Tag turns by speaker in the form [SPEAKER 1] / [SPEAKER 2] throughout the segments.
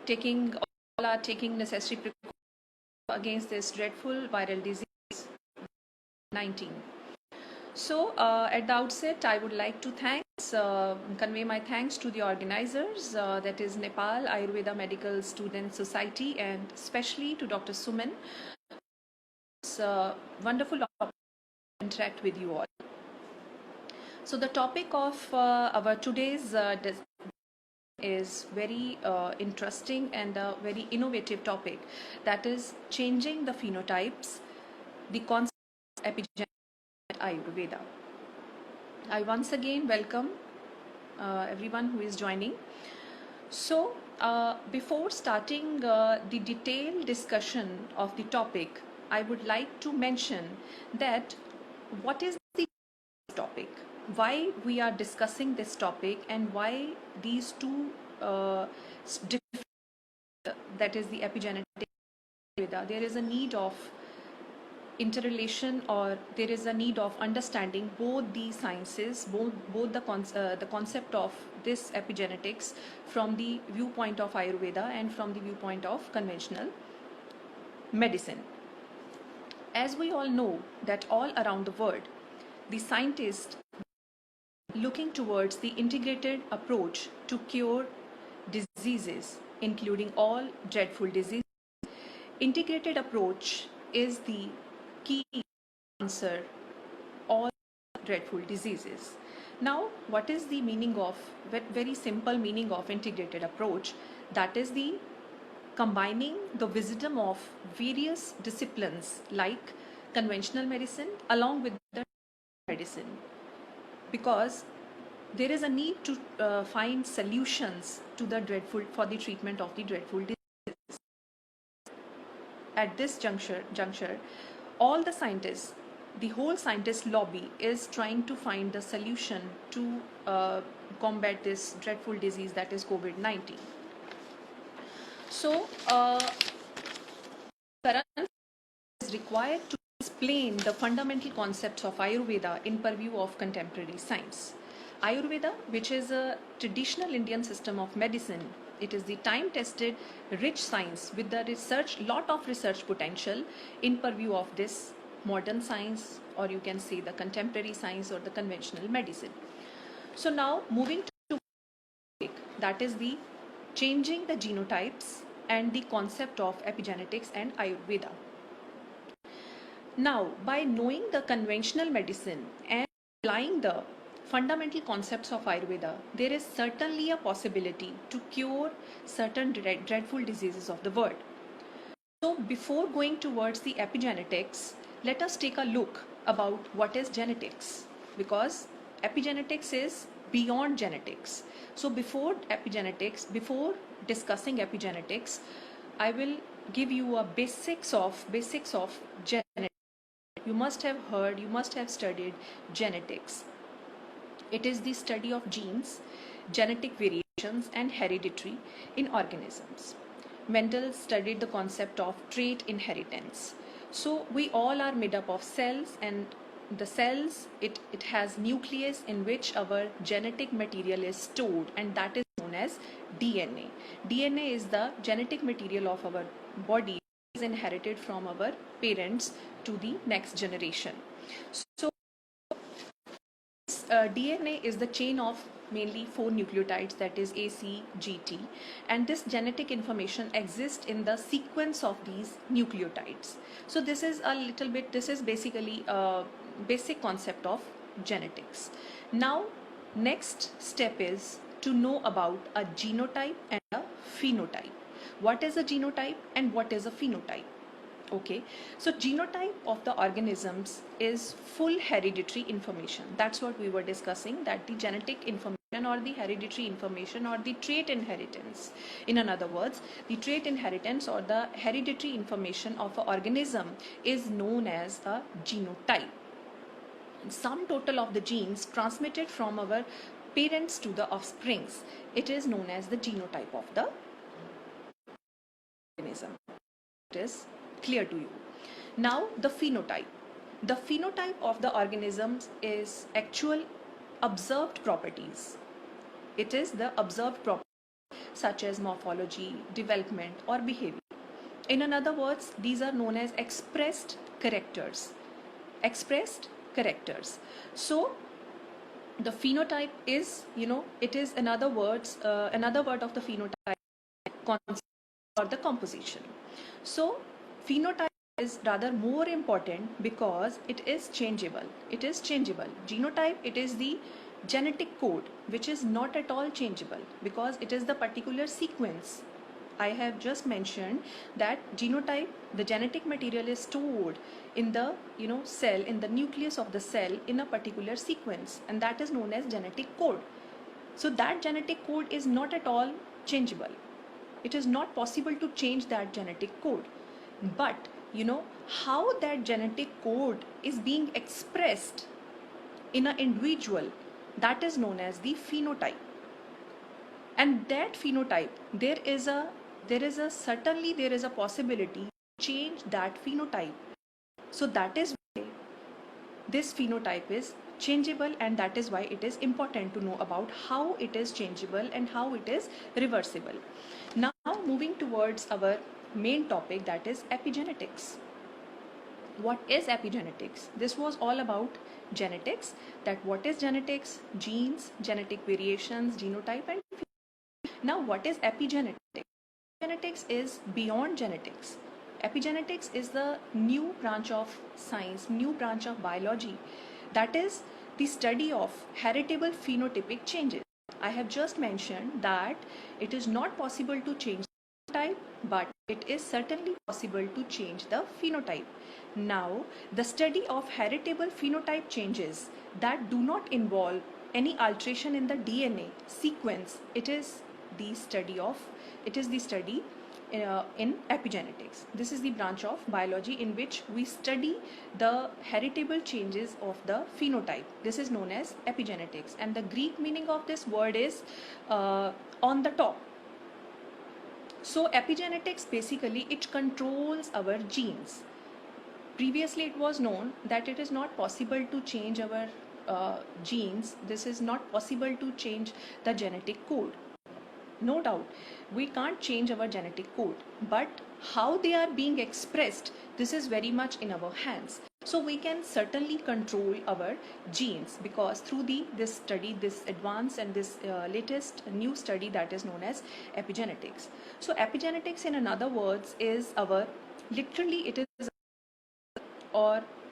[SPEAKER 1] all are taking necessary precautions against this dreadful viral disease 19. So at the outset, I would like to convey my thanks to the organizers, that is Nepal Ayurveda Medical Student Society, and especially to Dr. Suman. It's a wonderful opportunity to interact with you all. So the topic of our today's is very interesting and a very innovative topic, that is changing the phenotypes, the concept of epigenetic Ayurveda. I once again welcome everyone who is joining. So before starting the detailed discussion of the topic, I would like to mention that what is the topic, why we are discussing this topic, and why these two that is the epigenetic Ayurveda, there is a need of interrelation, or there is a need of understanding both the sciences, both the concept of this epigenetics from the viewpoint of Ayurveda and from the viewpoint of conventional medicine. As we all know that all around the world, the scientists looking towards the integrated approach to cure diseases, including all dreadful diseases. Integrated approach is the key answer all dreadful diseases. Now, what is the meaning of, very simple meaning of integrated approach? That is the combining the wisdom of various disciplines like conventional medicine along with the medicine, because there is a need to find solutions to the for the treatment of the dreadful diseases. At this juncture, all the scientists, the whole scientist lobby is trying to find the solution to combat this dreadful disease, that is COVID-19. So, Karan is required to explain the fundamental concepts of Ayurveda in purview of contemporary science. Ayurveda, which is a traditional Indian system of medicine, it is the time-tested, rich science with the lot of research potential in purview of this modern science, or you can say the contemporary science or the conventional medicine. So now moving to that is the changing the genotypes and the concept of epigenetics and Ayurveda. Now, by knowing the conventional medicine and applying the fundamental concepts of Ayurveda, there is certainly a possibility to cure certain dreadful diseases of the world. So before going towards the epigenetics, let us take a look about what is genetics, because epigenetics is beyond genetics. So before discussing epigenetics, I will give you a basics of genetics. You must have heard, you must have studied genetics. It is the study of genes, genetic variations, and heredity in organisms. Mendel studied the concept of trait inheritance. So we all are made up of cells, and the cells, it has nucleus in which our genetic material is stored, and that is known as DNA. DNA is the genetic material of our body, is inherited from our parents to the next generation. So DNA is the chain of mainly 4 nucleotides, that is A, C, G, T, and this genetic information exists in the sequence of these nucleotides. So this is basically a basic concept of genetics. Now, next step is to know about a genotype and a phenotype. What is a genotype and what is a phenotype? Okay, so genotype of the organisms is full hereditary information. That's what we were discussing, that the genetic information or the hereditary information or the trait inheritance. In other words, the trait inheritance or the hereditary information of an organism is known as a genotype. Sum total of the genes transmitted from our parents to the offsprings, it is known as the genotype of the organism. It is clear to you. Now the phenotype. The phenotype of the organisms is actual observed properties. It is the observed property such as morphology, development, or behavior. In other words, these are known as expressed characters. Expressed characters. So the phenotype is, it is another word of the phenotype concept or the composition. So phenotype is rather more important because it is changeable. It is changeable. Genotype, it is the genetic code which is not at all changeable because it is the particular sequence. I have just mentioned that genotype, the genetic material is stored in the cell, in the nucleus of the cell in a particular sequence, and that is known as genetic code. So that genetic code is not at all changeable. It is not possible to change that genetic code. But how that genetic code is being expressed in an individual, that is known as the phenotype. And that phenotype, there is a possibility to change that phenotype. So that is why this phenotype is changeable, and that is why it is important to know about how it is changeable and how it is reversible. Now moving towards our main topic, that is epigenetics. What is epigenetics? This was all about genetics, that what is genetics, genes, genetic variations, genotype, and now what is epigenetics? Epigenetics is beyond genetics. Epigenetics is the new branch of science, new branch of biology, that is the study of heritable phenotypic changes. I have just mentioned that it is not possible to change the phenotype, but it is certainly possible to change the phenotype. Now, the study of heritable phenotype changes that do not involve any alteration in the DNA sequence, it is the study in epigenetics. This is the branch of biology in which we study the heritable changes of the phenotype. This is known as epigenetics, and the Greek meaning of this word is on the top. So epigenetics, basically it controls our genes. Previously it was known that it is not possible to change our genes. This is not possible to change the genetic code. No doubt, we can't change our genetic code, but how they are being expressed, this is very much in our hands. So we can certainly control our genes because through this study, this advanced and this latest new study that is known as epigenetics. So epigenetics, in other words, is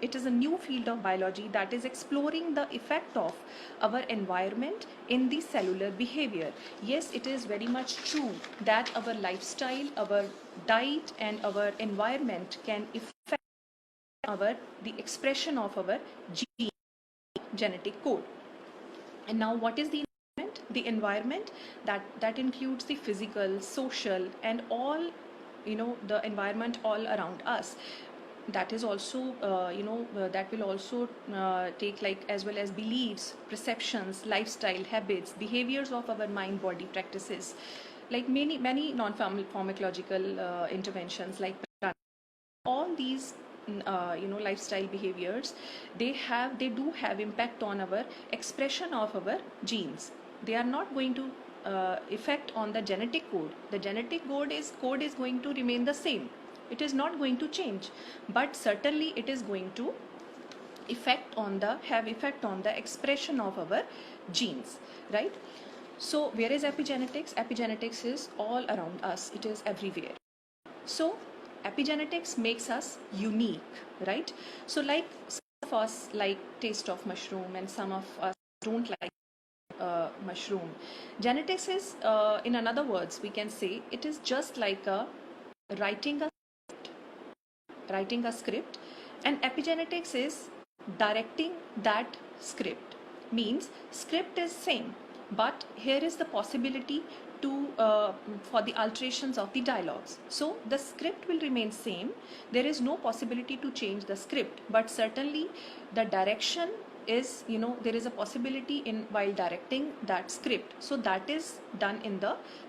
[SPEAKER 1] it is a new field of biology that is exploring the effect of our environment in the cellular behavior. Yes, it is very much true that our lifestyle, our diet, and our environment can affect the expression of our genetic code. And now, what is the environment? The environment that includes the physical, social, and all the environment all around us. That is also that will also take, like, as well as beliefs, perceptions, lifestyle, habits, behaviors of our mind body practices, like many non-pharmacological interventions, like all these lifestyle behaviors, they do have impact on our expression of our genes. They are not going to effect on the genetic code. The genetic code is going to remain the same. It is not going to change, but certainly it is going to have effect on the expression of our genes, right? So where is epigenetics? Epigenetics is all around us. It is everywhere. So epigenetics makes us unique, right? So like some of us like taste of mushroom and some of us don't like mushroom. Genetics is, in other words, we can say it is just like writing a script, and epigenetics is directing that script. Means script is same, but here is the possibility to for the alterations of the dialogues. So the script will remain same. There is no possibility to change the script, but certainly the direction is, there is a possibility in while directing that script. So that is done in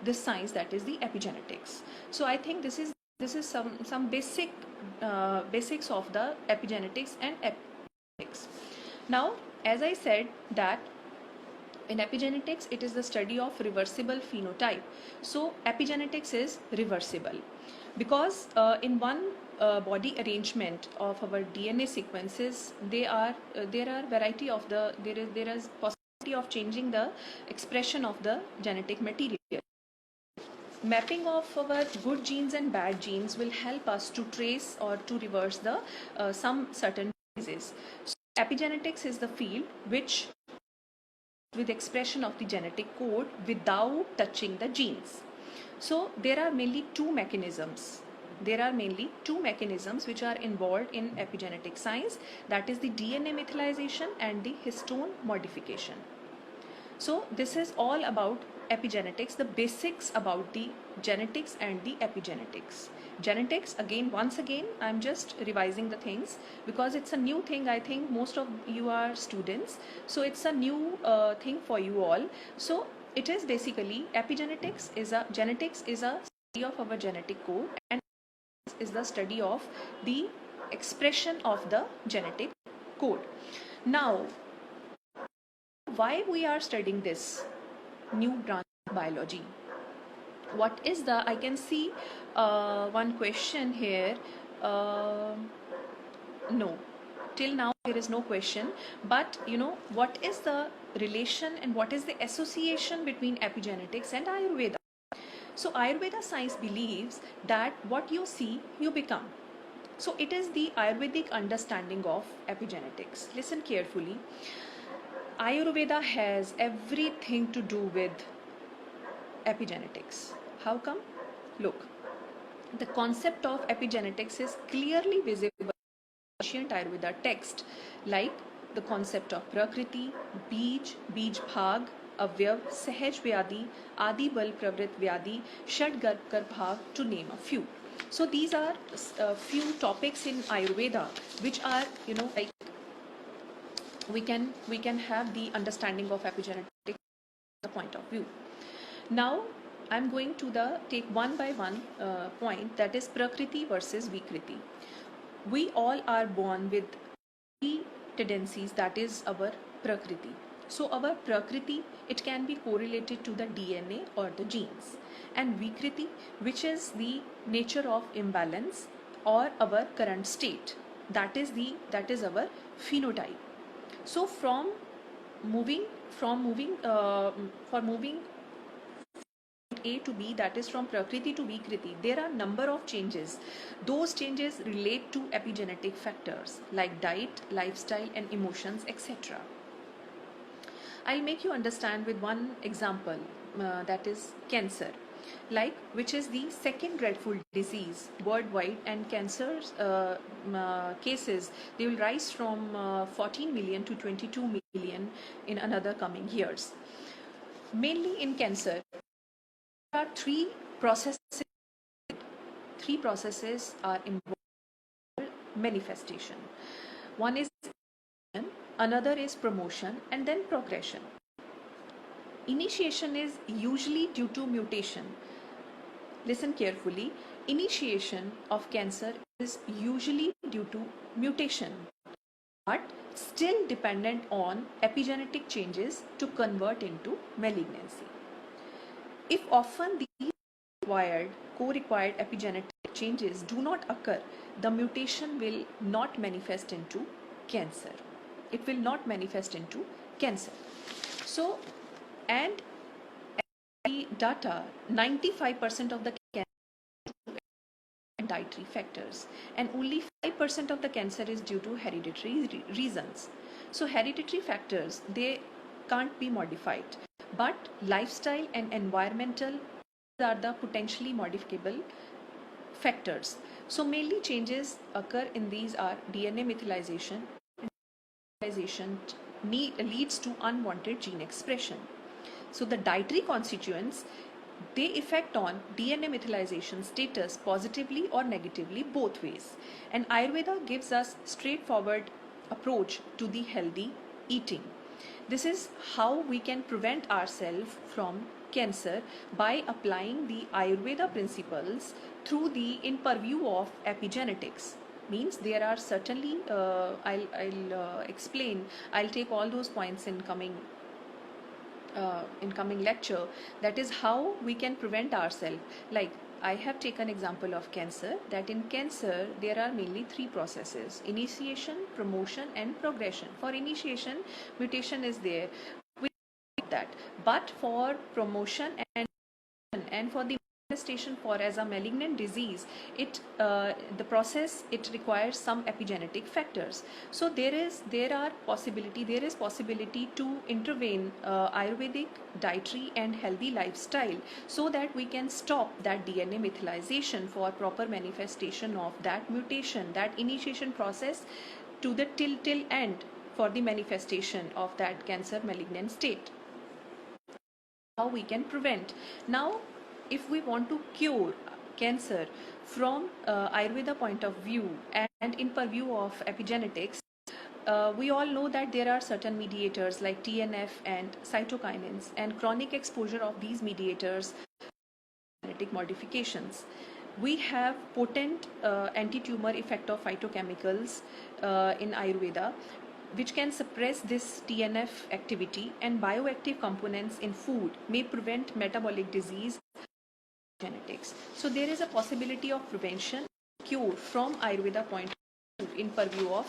[SPEAKER 1] this science, that is the epigenetics. So I think this is some basics of the epigenetics and epigenetics. Now, as I said, that In epigenetics, it is the study of reversible phenotype. So epigenetics is reversible because in one body arrangement of our DNA sequences, there are variety of there is possibility of changing the expression of the genetic material. Mapping of our good genes and bad genes will help us to trace or to reverse the some certain diseases. So epigenetics is the field which with expression of the genetic code without touching the genes. So there are mainly two mechanisms. There are mainly two mechanisms which are involved in epigenetic science, that is the DNA methylation and the histone modification. So this is all about epigenetics, the basics about the genetics and the epigenetics. Genetics, again, once again, I'm just revising the things because it's a new thing. I think most of you are students, so it's a new thing for you all. So it is basically epigenetics is a genetics is a study of our genetic code, and is the study of the expression of the genetic code. Now, why we are studying this new branch of biology? What is the, I can see one question here. No, till now there is no question, but you know, what is the relation and what is the association between epigenetics and Ayurveda? So Ayurveda science believes that what you see, you become. So it is the Ayurvedic understanding of epigenetics. Listen carefully. Ayurveda has everything to do with epigenetics. How come? Look, the concept of epigenetics is clearly visible in ancient Ayurveda text, like the concept of Prakriti, Bij, Bij Bhag, Avyav, Sahaj Vyadi, Adi Bal Pravrit Vyadi, Shad Garbh, to name a few. So these are a few topics in Ayurveda which are, you know, like we can have the understanding of epigenetics the point of view. Now I'm going to the take one by one point, that is Prakriti versus Vikriti. We all are born with three tendencies, that is our Prakriti. So our Prakriti, it can be correlated to the DNA or the genes, and Vikriti, which is the nature of imbalance or our current state, that is our phenotype. So moving for moving A to B, that is from Prakriti to Vikriti, there are number of changes. Those changes relate to epigenetic factors like diet, lifestyle and emotions, etc. I'll make you understand with one example, that is cancer, like which is the second dreadful disease worldwide, and cancer cases, they will rise from 14 million to 22 million in another coming years. Mainly in cancer, there are processes three processes are involved manifestation. One is another is promotion, and then progression. Initiation is usually due to mutation. Listen carefully. Initiation of cancer is usually due to mutation, but still dependent on epigenetic changes to convert into malignancy. If often these co-required epigenetic changes do not occur, the mutation will not manifest into cancer. It will not manifest into cancer. So, and the data, 95% of the cancer and dietary factors, and only 5% of the cancer is due to hereditary reasons. So hereditary factors, they can't be modified, but lifestyle and environmental are the potentially modifiable factors. So mainly changes occur in these are DNA methylation. Methylation leads to unwanted gene expression. So the dietary constituents, they affect on DNA methylation status positively or negatively, both ways. And Ayurveda gives us straightforward approach to the healthy eating. This is how we can prevent ourselves from cancer, by applying the Ayurveda principles through the in purview of epigenetics. Means there are certainly I'll explain. I'll take all those points in coming in coming lecture, that is how we can prevent ourselves. Like I have taken example of cancer, that in cancer there are mainly three processes: initiation, promotion and progression. For initiation, mutation is there, we that, but for promotion and for the manifestation for as a malignant disease, it the process, it requires some epigenetic factors. So there is possibility to intervene Ayurvedic dietary and healthy lifestyle, so that we can stop that DNA methylation for proper manifestation of that mutation, that initiation process to the till end for the manifestation of that cancer malignant state. How we can prevent. Now, if we want to cure cancer from Ayurveda point of view and in purview of epigenetics, we all know that there are certain mediators like TNF and cytokinins, and chronic exposure of these mediators, genetic modifications. We have potent anti-tumor effect of phytochemicals in Ayurveda, which can suppress this TNF activity, and bioactive components in food may prevent metabolic disease, genetics. So there is a possibility of prevention, cure from Ayurveda point of view in purview of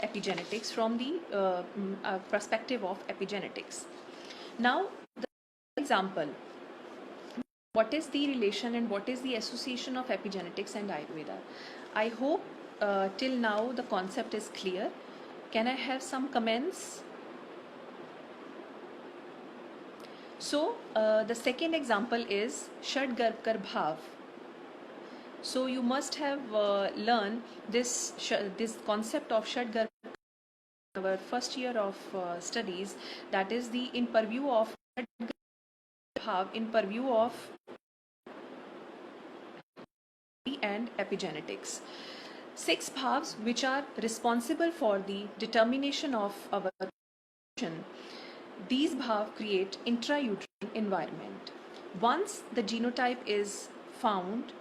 [SPEAKER 1] epigenetics, from the perspective of epigenetics. Now, the example, what is the relation and what is the association of epigenetics and Ayurveda? I hope till now the concept is clear. Can I have some comments? So the second example is Shad Garbkar Bhav. So you must have learned this concept of Shad Garbkar in our first year of studies. That is the in purview of Shad Garbkar Bhav, in purview of and epigenetics. 6 bhavs which are responsible for the determination of our function. These bhav create intrauterine environment. Once the genotype is formed,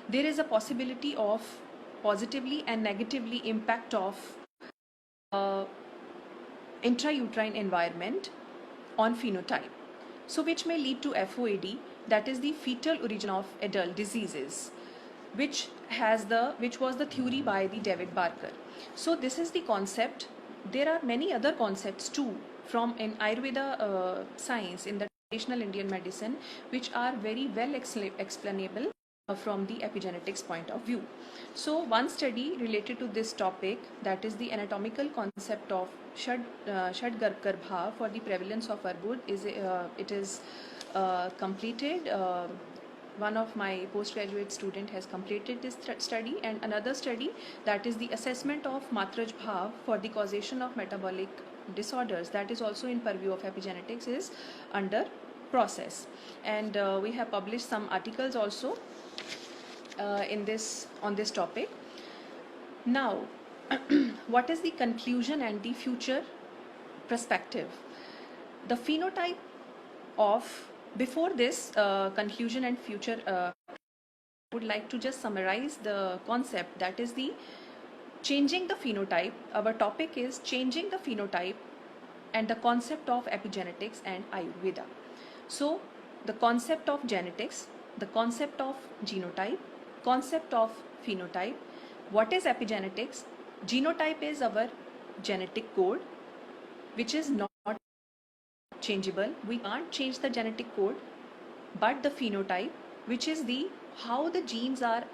[SPEAKER 1] there is a possibility of positively and negatively impact of intrauterine environment on phenotype. So which may lead to FOAD, that is the fetal origin of adult diseases, which was the theory by the David Barker. So this is the concept. There are many other concepts too from in Ayurveda science, in the traditional Indian medicine, which are very well explainable from the epigenetics point of view. So one study related to this topic, that is the anatomical concept of Shad Garbkar Bhav for the prevalence of Arbud, is completed. One of my postgraduate student has completed this study, and another study, that is the assessment of Matraj Bhav for the causation of metabolic disorders, that is also in purview of epigenetics, is under process. And we have published some articles also on this topic. Now, what is the conclusion and the future perspective? The phenotype of, before this conclusion and future, I would like to just summarize the concept, that is the changing the phenotype. Our topic is changing the phenotype and the concept of epigenetics and Ayurveda. So the concept of genetics, the concept of genotype, concept of phenotype. What is epigenetics? Genotype is our genetic code, which is not changeable. We can't change the genetic code, but the phenotype, which is the how the genes are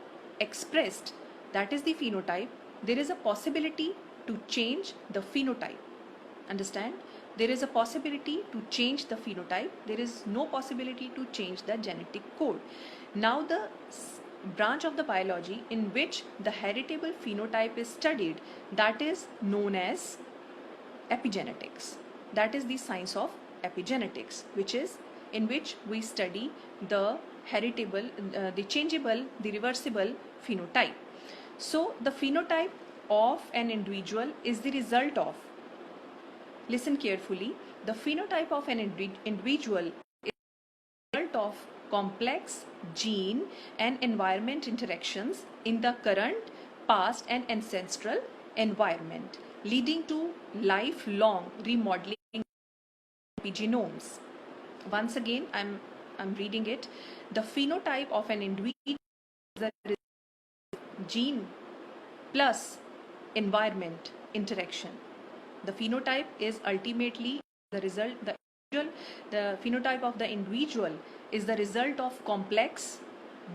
[SPEAKER 1] expressed, that is the phenotype. There is a possibility to change the phenotype. Understand? There is a possibility to change the phenotype. There is no possibility to change the genetic code. Now the branch of the biology in which the heritable phenotype is studied, that is known as epigenetics. That is the science of epigenetics, which is in which we study the heritable, the changeable, the reversible phenotype. So the phenotype of an individual is the result of, listen carefully, the phenotype of an individual is the result of complex gene and environment interactions in the current, past and ancestral environment, leading to lifelong remodeling epigenomes. Once again, I'm reading it. The phenotype of an individual is the gene plus environment interaction. The phenotype is ultimately the result, the phenotype of the individual is the result of complex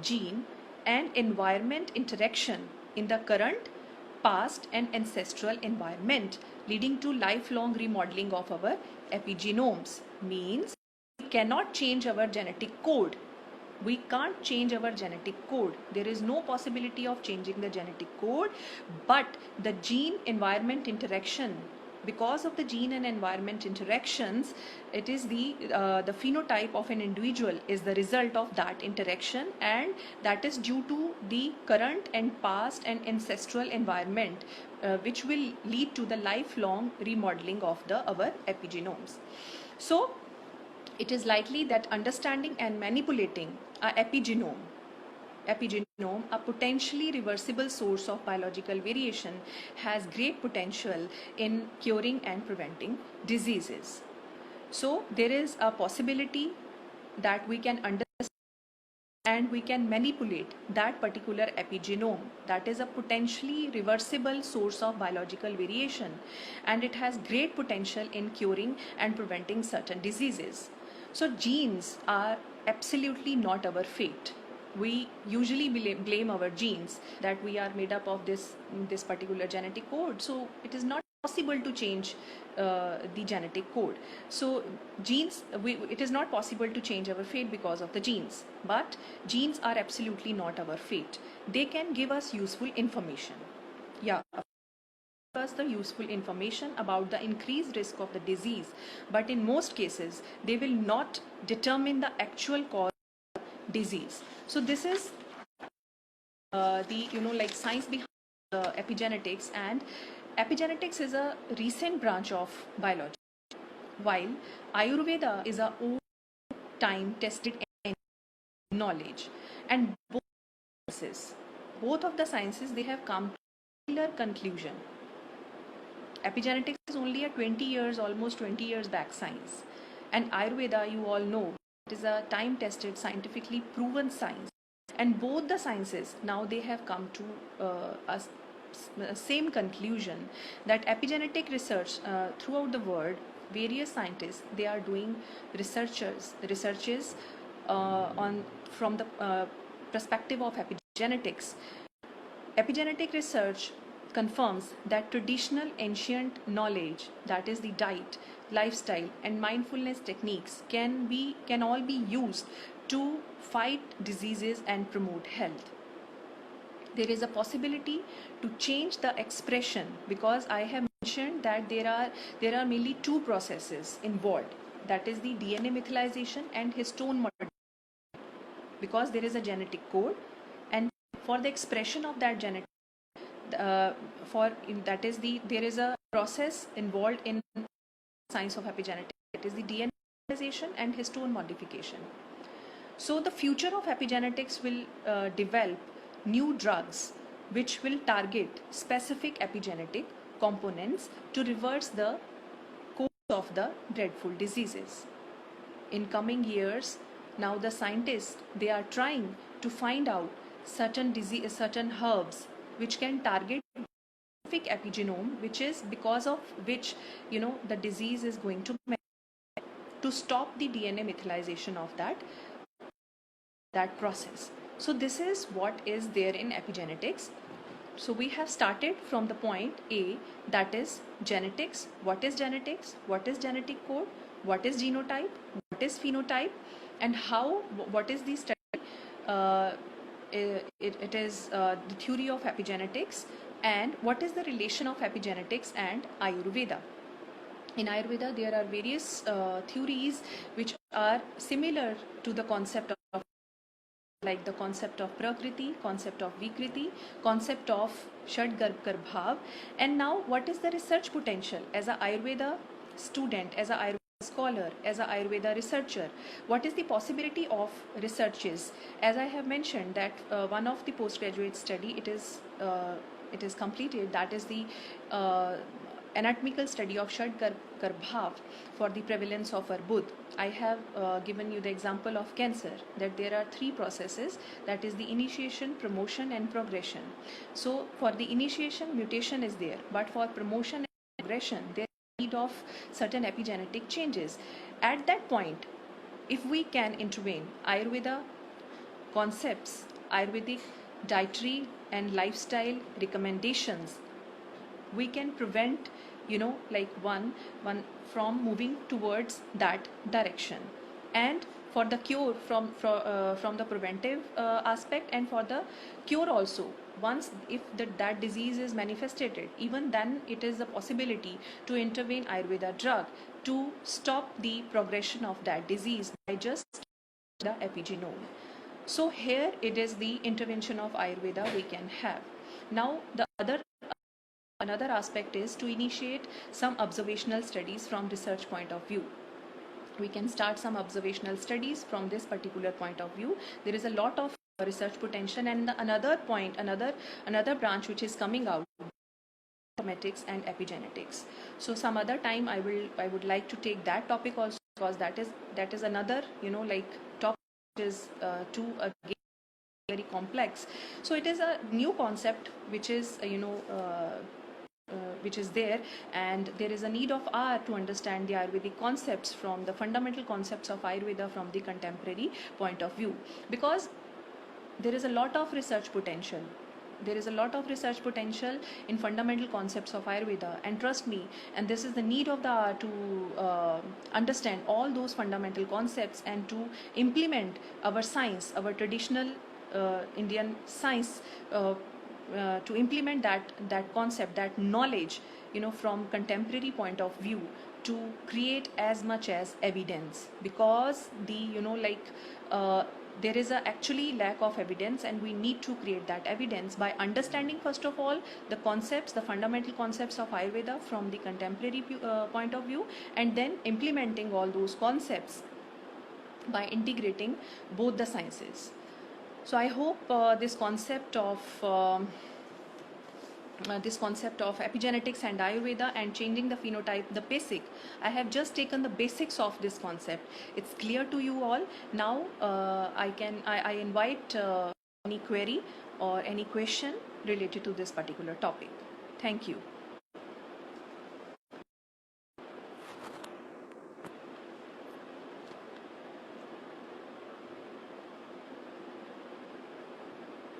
[SPEAKER 1] gene and environment interaction in the current, past and ancestral environment, leading to lifelong remodeling of our epigenomes. Means we cannot change our genetic code. We can't change our genetic code. There is no possibility of changing the genetic code, but the gene environment interaction, because of the gene and environment interactions, it is the phenotype of an individual is the result of that interaction, and that is due to the current and past and ancestral environment, which will lead to the lifelong remodeling of our epigenomes. So it is likely that understanding and manipulating a epigenome, a potentially reversible source of biological variation, has great potential in curing and preventing diseases. So there is a possibility that we can understand and we can manipulate that particular epigenome, that is a potentially reversible source of biological variation, and it has great potential in curing and preventing certain diseases. So genes are absolutely not our fate. We usually blame our genes that we are made up of this particular genetic code, so it is not possible to change the genetic code. So genes, it is not possible to change our fate because of the genes, but genes are absolutely not our fate. They can give us useful information. Yeah, us the useful information about the increased risk of the disease, but in most cases they will not determine the actual cause of disease. So this is the like science behind epigenetics, and epigenetics is a recent branch of biology, while Ayurveda is a old time tested knowledge. And both of the sciences, they have come to a similar conclusion. Epigenetics is only a 20 years, almost 20 years back science, and Ayurveda, you all know, it is a time tested, scientifically proven science. And both the sciences now, they have come to a same conclusion, that epigenetic research throughout the world, various scientists, they are doing researches on from the perspective of epigenetics. Epigenetic research confirms that traditional ancient knowledge, that is the diet, lifestyle and mindfulness techniques, can all be used to fight diseases and promote health. There is a possibility to change the expression, because I have mentioned that there are mainly two processes involved, that is the DNA methylation and histone modification, because there is a genetic code, and for the expression of that genetic there is a process involved in science of epigenetics, it is the DNA methylation and histone modification. So the future of epigenetics will develop new drugs which will target specific epigenetic components to reverse the course of the dreadful diseases. In coming years, now the scientists, they are trying to find out certain herbs which can target specific epigenome, which is because of which the disease is going to stop the DNA methylation of that process. So this is what is there in epigenetics. So we have started from the point A, that is genetics. What is genetics? What is genetic code? What is genotype? What is phenotype? And what is the study? It is the theory of epigenetics, and what is the relation of epigenetics and Ayurveda. In Ayurveda, there are various theories which are similar to the concept of, like the concept of Prakriti, concept of Vikriti, concept of Shadgarbh Bhav. And now, what is the research potential as a Ayurveda student, as a Ayurveda scholar, as a Ayurveda researcher? What is the possibility of researches? As I have mentioned that one of the postgraduate study, it is completed, that is the anatomical study of Shad Garbhav for the prevalence of Arbud. I have given you the example of cancer, that there are three processes, that is the initiation, promotion and progression. So for the initiation, mutation is there, but for promotion and progression, there is need of certain epigenetic changes. At that point, if we can intervene, Ayurveda concepts, Ayurvedic dietary and lifestyle recommendations, we can prevent, like one from moving towards that direction. And for the cure, from the preventive aspect, and for the cure also, once if that disease is manifested, even then it is a possibility to intervene Ayurveda drug to stop the progression of that disease by just the epigenome. So here it is the intervention of Ayurveda we can have. Now the another aspect is to initiate some observational studies from research point of view. We can start some observational studies from this particular point of view. There is a lot of research potential, and another branch which is coming out, informatics and epigenetics. So some other time I would like to take that topic also, because that is another topic which is too very complex. So it is a new concept which is which is there, and there is a need of our to understand the Ayurvedic concepts, from the fundamental concepts of Ayurveda from the contemporary point of view, because there is a lot of research potential. There is a lot of research potential in fundamental concepts of Ayurveda, and trust me, and this is the need of the hour to understand all those fundamental concepts and to implement our science, our traditional Indian science, to implement that concept, that knowledge, from contemporary point of view, to create as much as evidence, because there is actually lack of evidence, and we need to create that evidence by understanding first of all the concepts, the fundamental concepts of Ayurveda from the contemporary point of view, and then implementing all those concepts by integrating both the sciences. So I hope this concept of epigenetics and Ayurveda and changing the phenotype, the basic, I have just taken the basics of this concept. It's clear to you all. Now I invite any query or any question related to this particular topic. Thank you.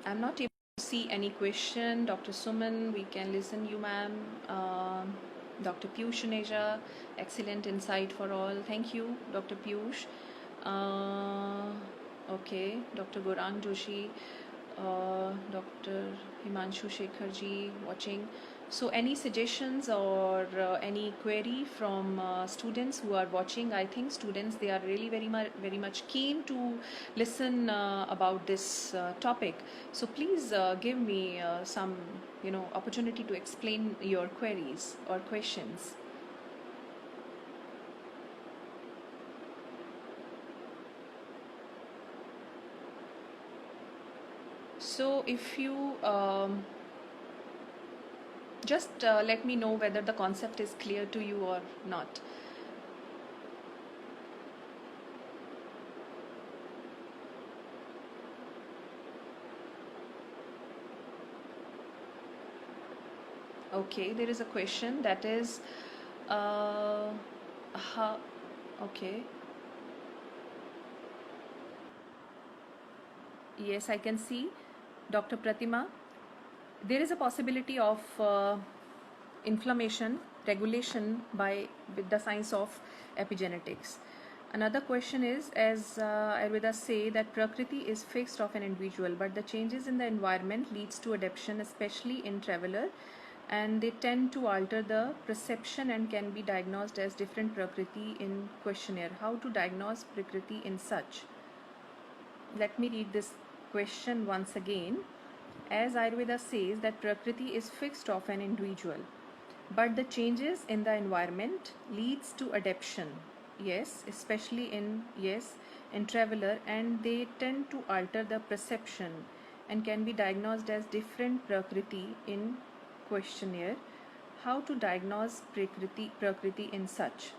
[SPEAKER 1] I'm not able to see any question. Dr. Suman, we can listen you, ma'am. Dr. Piyush Neja, excellent insight for all. Thank you, Dr. Piyush. Okay, Dr. Gorang Joshi, Dr. Himanshu Shekharji watching. So any suggestions or any query from students who are watching? I think students, they are really very much keen to listen about this topic. So please give me some opportunity to explain your queries or questions. So if you just let me know whether the concept is clear to you or not. Okay, there is a question that is okay. Yes, I can see, Dr. Pratima. There is a possibility of inflammation regulation with the science of epigenetics. Another question is, as Ayurveda say that Prakriti is fixed of an individual, but the changes in the environment leads to adaptation, especially in traveler, and they tend to alter the perception and can be diagnosed as different Prakriti in questionnaire. How to diagnose Prakriti in such? Let me read this question once again. As Ayurveda says that Prakriti is fixed of an individual, but the changes in the environment leads to adaptation. Yes, especially in traveler, and they tend to alter the perception and can be diagnosed as different Prakriti in questionnaire. How to diagnose Prakriti in such?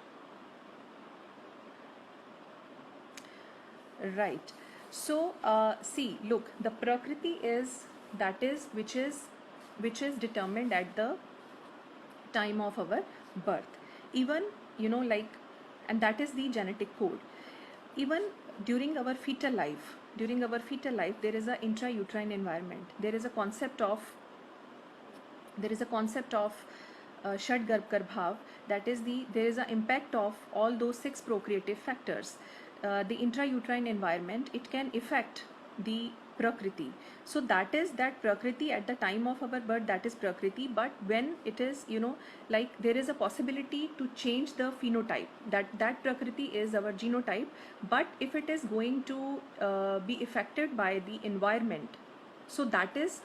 [SPEAKER 1] Right. So, see, look, the Prakriti is that is which is determined at the time of our birth. Even, like, and that is the genetic code. Even during our fetal life, there is a intrauterine environment. There is a concept of Shad Garbhar Bhav, that is there is an impact of all those six procreative factors. The intrauterine environment, it can affect the Prakriti. So that is that Prakriti at the time of our birth, that is Prakriti, but when it is, like there is a possibility to change the phenotype, that Prakriti is our genotype, but if it is going to be affected by the environment, so that is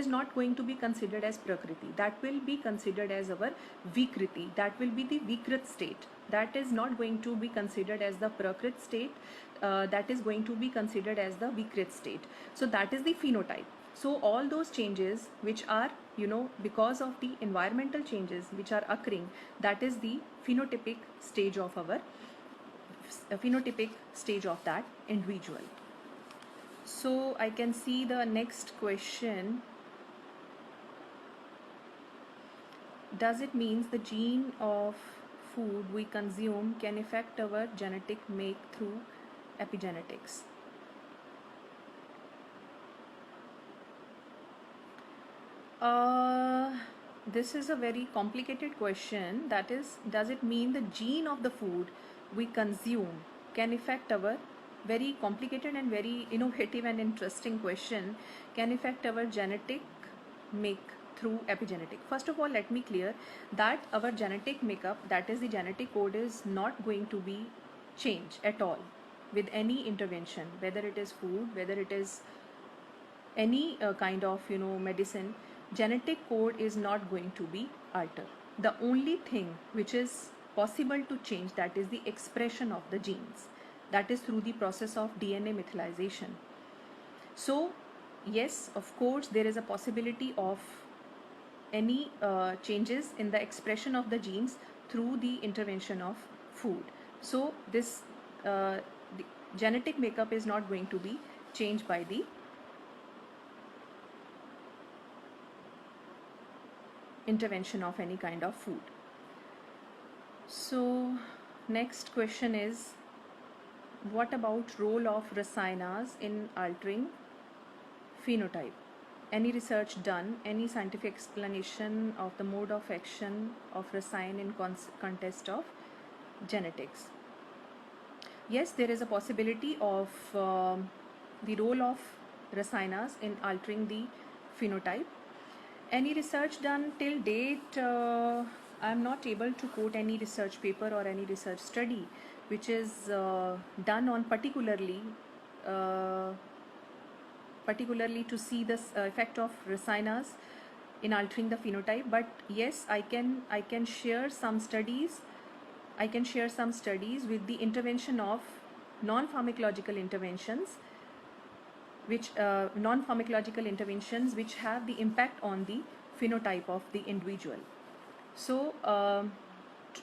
[SPEAKER 1] not going to be considered as Prakriti. That will be considered as our Vikriti. That will be the Vikrit state. That is not going to be considered as the Prakrit state. That is going to be considered as the Vikrit state. So that is the phenotype. So all those changes which are, because of the environmental changes which are occurring, that is the phenotypic stage of that individual. So I can see the next question. Does it mean the gene of food we consume can affect our genetic make through epigenetics? This is a very complicated question. That is, does it mean the gene of the food we consume can affect our, very complicated and very innovative and interesting question, can affect our genetic make through epigenetic? First of all, let me clear that our genetic makeup, that is the genetic code, is not going to be changed at all with any intervention, whether it is food, whether it is any kind of medicine. Genetic code is not going to be altered. The only thing which is possible to change, that is the expression of the genes, that is through the process of DNA methylation. So yes, of course, there is a possibility of any changes in the expression of the genes through the intervention of food. So this the genetic makeup is not going to be changed by the intervention of any kind of food. So next question is, what about role of rasayanas in altering phenotype? Any research done? Any scientific explanation of the mode of action of rasayan in context of genetics? Yes, there is a possibility of the role of rasayanas in altering the phenotype. Any research done till date? I am not able to quote any research paper or any research study which is done on particularly to see the effect of rasayanas in altering the phenotype. But yes, I can share some studies. I can share some studies with the intervention of non-pharmacological interventions, which non-pharmacological interventions which have the impact on the phenotype of the individual. So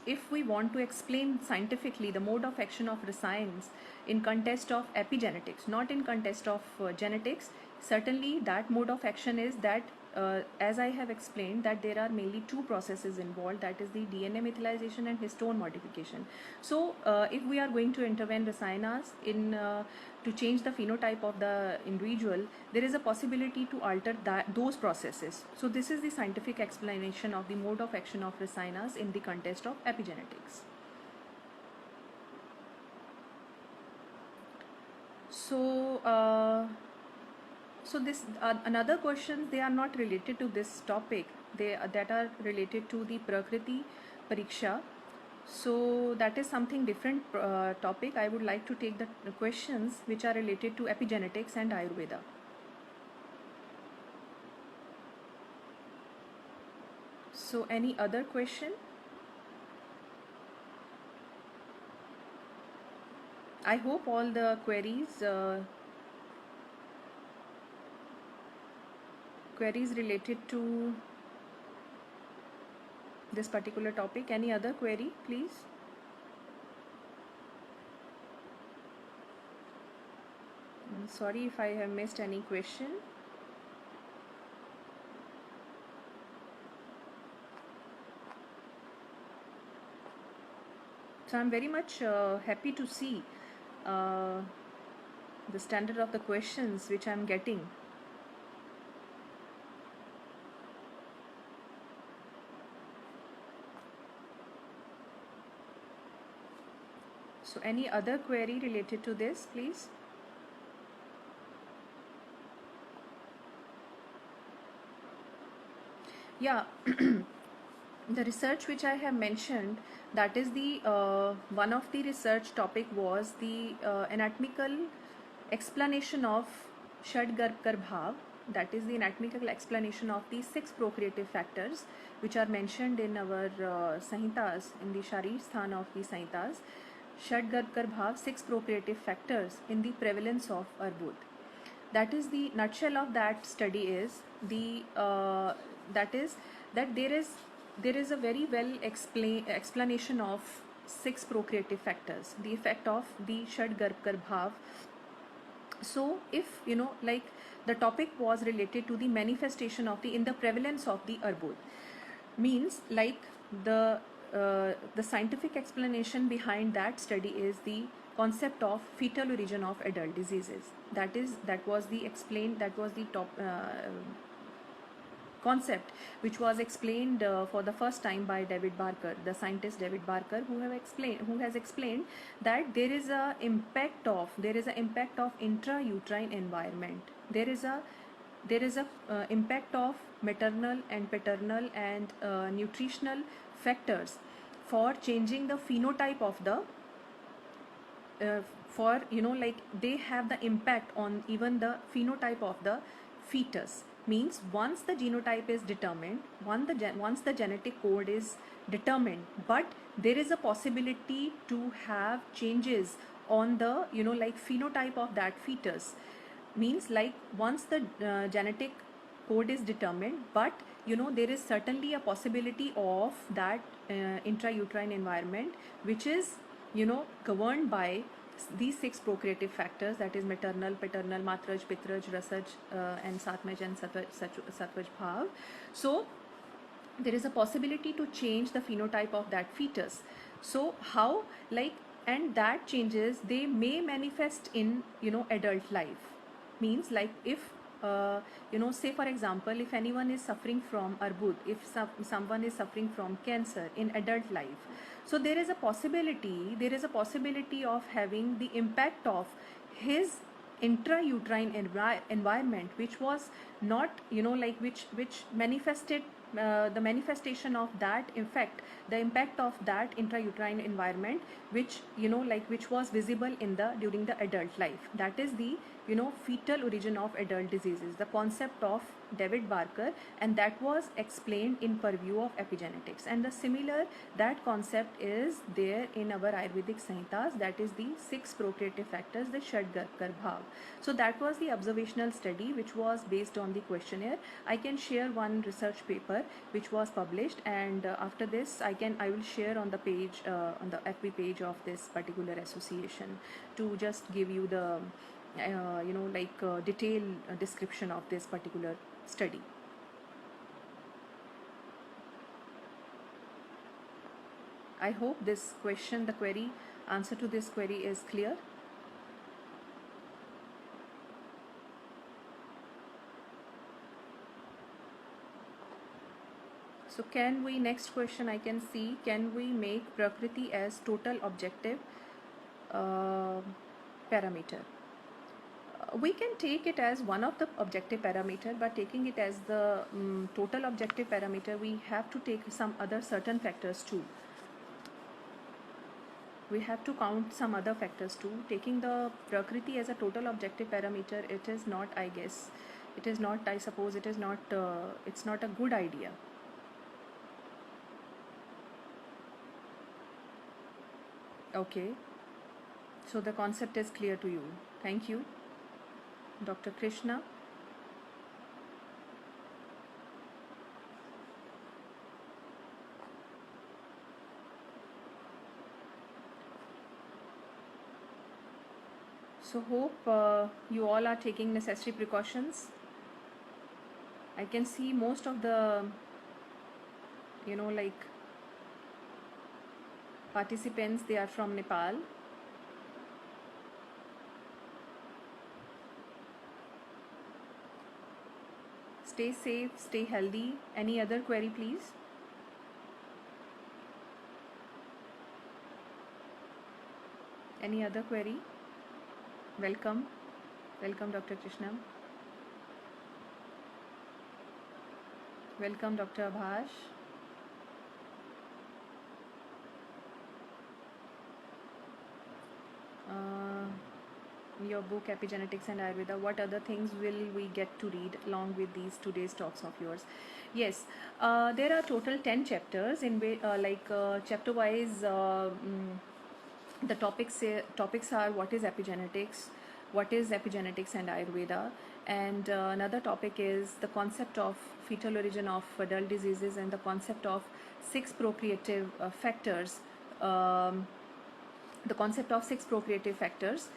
[SPEAKER 1] if we want to explain scientifically the mode of action of rasayans in context of epigenetics, not in context of genetics, certainly that mode of action is that, as I have explained, that there are mainly two processes involved, that is the DNA methylation and histone modification. So if we are going to intervene rasayanas in to change the phenotype of the individual, there is a possibility to alter those processes. So this is the scientific explanation of the mode of action of rasayanas in the context of epigenetics. So so this another questions, they are not related to this topic, that are related to the Prakriti Pariksha. So that is something different topic. I would like to take the questions which are related to epigenetics and Ayurveda. So any other question? I hope all the queries related to this particular topic. Any other query, please? Sorry if I have missed any question. So I'm very much happy to see uh, the standard of the questions which I'm getting. So any other query related to this, please? Yeah, the research which I have mentioned, that is the one of the research topic was the anatomical explanation of Shad Garbkar Bhav, that is the anatomical explanation of the 6 procreative factors which are mentioned in our Samhitas, in the Sharir Sthan of the Samhitas. Shad Garbkar Bhav, 6 procreative factors in the prevalence of Arbud. That is the nutshell of that study is the that is that there is a very well explanation of 6 procreative factors, the effect of the Shad Garbkar Bhav. So if like the topic was related to the manifestation of the in the prevalence of the Arbud, means like the scientific explanation behind that study is the concept of fetal origin of adult diseases. That was the top concept which was explained for the first time by David Barker, the scientist David Barker, who has explained that there is an impact of intrauterine environment. There is a impact of maternal and paternal and nutritional factors for changing the phenotype of the for like they have the impact on even the phenotype of the fetus. Means once the genotype is determined, once the genetic code is determined, but there is a possibility to have changes on the like phenotype of that fetus. Means like once the genetic code is determined, but there is certainly a possibility of that intrauterine environment which is governed by these 6 procreative factors, that is maternal, paternal, matraj, pitraj, rasaj, and satmaj and satvaj bhav. So there is a possibility to change the phenotype of that fetus. So how, like, and that changes they may manifest in adult life. Means like if say for example, if anyone is suffering from arbud, if someone is suffering from cancer in adult life, so there is a possibility of having the impact of his intrauterine environment which was not like which manifested the manifestation of that effect, the impact of that intrauterine environment which like which was visible in the during the adult life. That is the fetal origin of adult diseases, the concept of David Barker, and that was explained in Purview of Epigenetics. And the similar that concept is there in our Ayurvedic Samhitas, that is the 6 procreative factors, the Shad Garbkar Bhav. So that was the observational study which was based on the questionnaire. I can share one research paper which was published, and after this I will share on the page on the FB page of this particular association to just give you the detailed description of this particular study. I hope this question, the query, answer to this query is clear. So can we, next question I can see, can we make Prakriti as total objective parameter? We can take it as one of the objective parameter, but taking it as the total objective parameter, we have to take some other certain factors too. We have to count some other factors too. Taking the Prakriti as a total objective parameter, it is not, I guess, it is not, I suppose it is not, it's not a good idea. Okay, so the concept is clear to you. Thank you, Dr. Krishna. So hope you all are taking necessary precautions. I can see most of the, like participants, they are from Nepal. Stay safe, stay healthy. Any other query, please? Any other query? Welcome. Welcome, Dr. Krishnam. Welcome, Dr. Abhash. Your book Epigenetics and Ayurveda, what other things will we get to read along with these today's talks of yours? Yes, there are total 10 chapters in which chapter wise the topics are what is epigenetics, what is epigenetics and Ayurveda, and another topic is the concept of fetal origin of adult diseases and the concept of 6 procreative factors, the concept of 6 procreative factors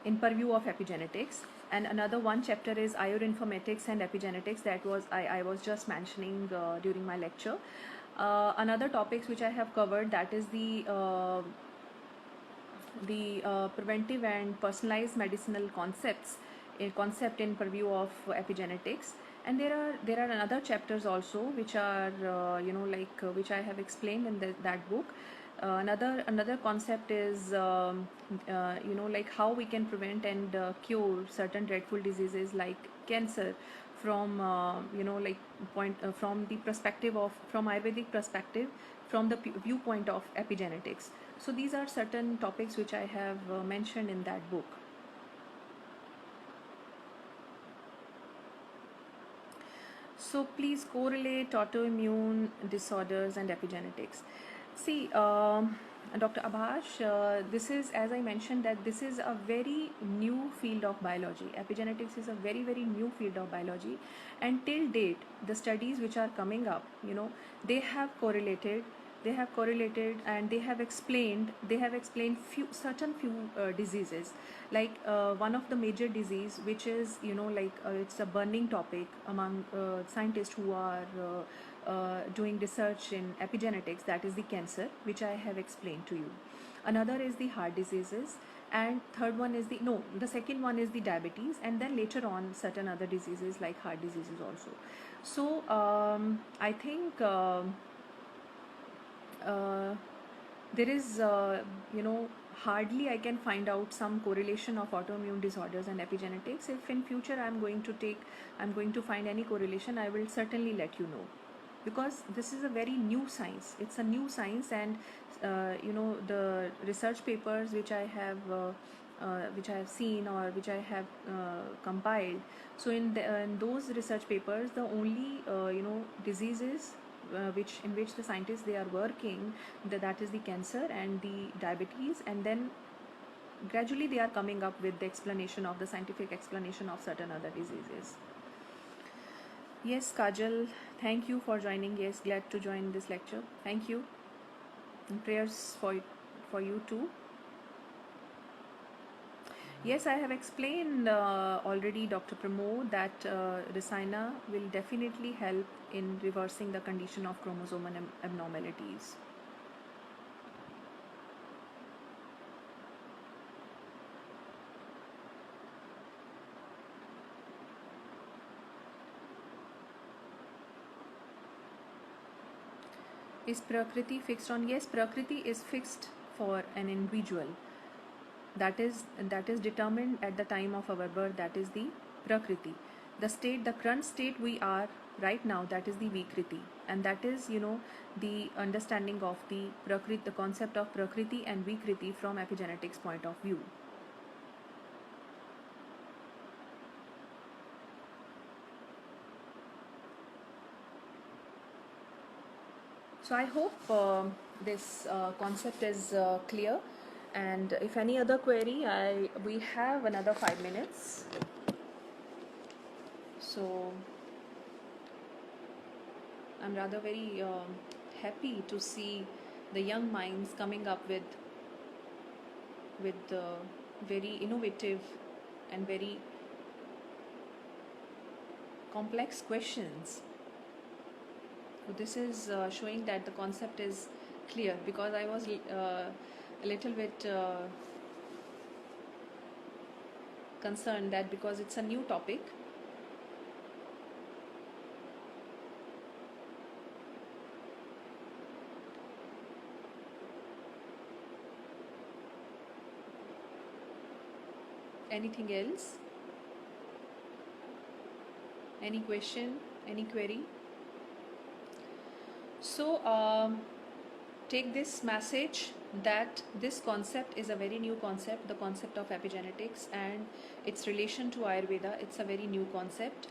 [SPEAKER 1] in purview of epigenetics. And another one chapter is Ayurinformatics and epigenetics, that was I was just mentioning during my lecture. Another topics which I have covered, that is the preventive and personalized medicinal concepts, a concept in purview of epigenetics. And there are another chapters also which are which I have explained in that book. Another concept is like how we can prevent and cure certain dreadful diseases like cancer from from the perspective of, from Ayurvedic perspective, from the viewpoint of epigenetics. So these are certain topics which I have mentioned in that book. So please correlate autoimmune disorders and epigenetics. See, Dr. Abhash, this is, as I mentioned, that this is a very new field of biology. Epigenetics is a very, very new field of biology. And till date, the studies which are coming up, they have correlated, and they have explained certain few diseases, like one of the major disease which is it's a burning topic among scientists who are doing research in epigenetics, that is the cancer, which I have explained to you. Another is the heart diseases, and third one is the second one is the diabetes, and then later on certain other diseases like heart diseases also. So I think there is hardly I can find out some correlation of autoimmune disorders and epigenetics. If in future I'm going to find any correlation, I will certainly let you know, because this is a very new science. It's a new science, and the research papers which I have seen, or which I have compiled. So in those research papers, the only diseases in which the scientists they are working, that is the cancer and the diabetes, and then gradually they are coming up with the explanation of the scientific explanation of certain other diseases. Yes, Kajal, thank you for joining. Yes, glad to join this lecture. Thank you. And prayers for you too. Yes, I have explained already, Dr. Pramod, that Rasina will definitely help in reversing the condition of chromosomal abnormalities. Is Prakriti fixed on? Yes, Prakriti is fixed for an individual. That is determined at the time of our birth. That is the Prakriti. The current state we are right now, that is the Vikriti, and that is the understanding of the Prakriti, the concept of Prakriti and Vikriti from epigenetics point of view. So I hope this concept is clear. And if any other query, we have another 5 minutes. So I'm rather very happy to see the young minds coming up with very innovative and very complex questions. So this is showing that the concept is clear, because I was a little bit concerned that because it's a new topic. Anything else? Any question? Any query? So take this message that this concept is a very new concept, the concept of epigenetics and its relation to Ayurveda. It's a very new concept.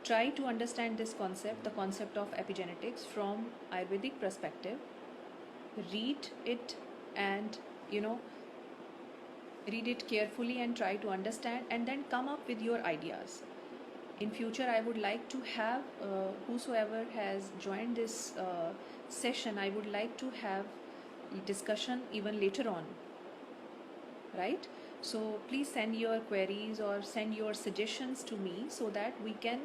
[SPEAKER 1] Try to understand this concept, the concept of epigenetics, from Ayurvedic perspective. Read it and read it carefully and try to understand, and then come up with your ideas. In future, I would like to have whosoever has joined this session, I would like to have discussion even later on, right? So please send your queries or send your suggestions to me, so that we can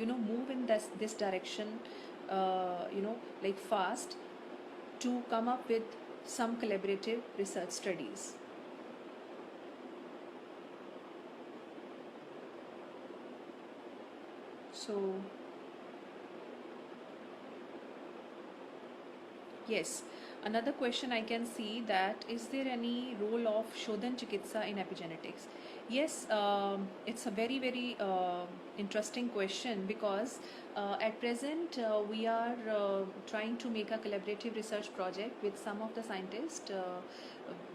[SPEAKER 1] move in this direction, like fast, to come up with some collaborative research studies. So yes, another question I can see, that is there any role of Shodhan Chikitsa in epigenetics? Yes, it's a very very interesting question, because at present we are trying to make a collaborative research project with some of the scientists,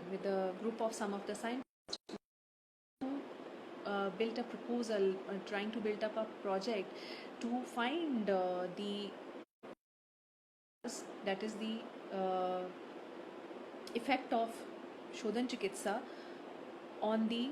[SPEAKER 1] with a group of some of the scientists, built a proposal, trying to build up a project to find that is the effect of Shodhan Chikitsa on the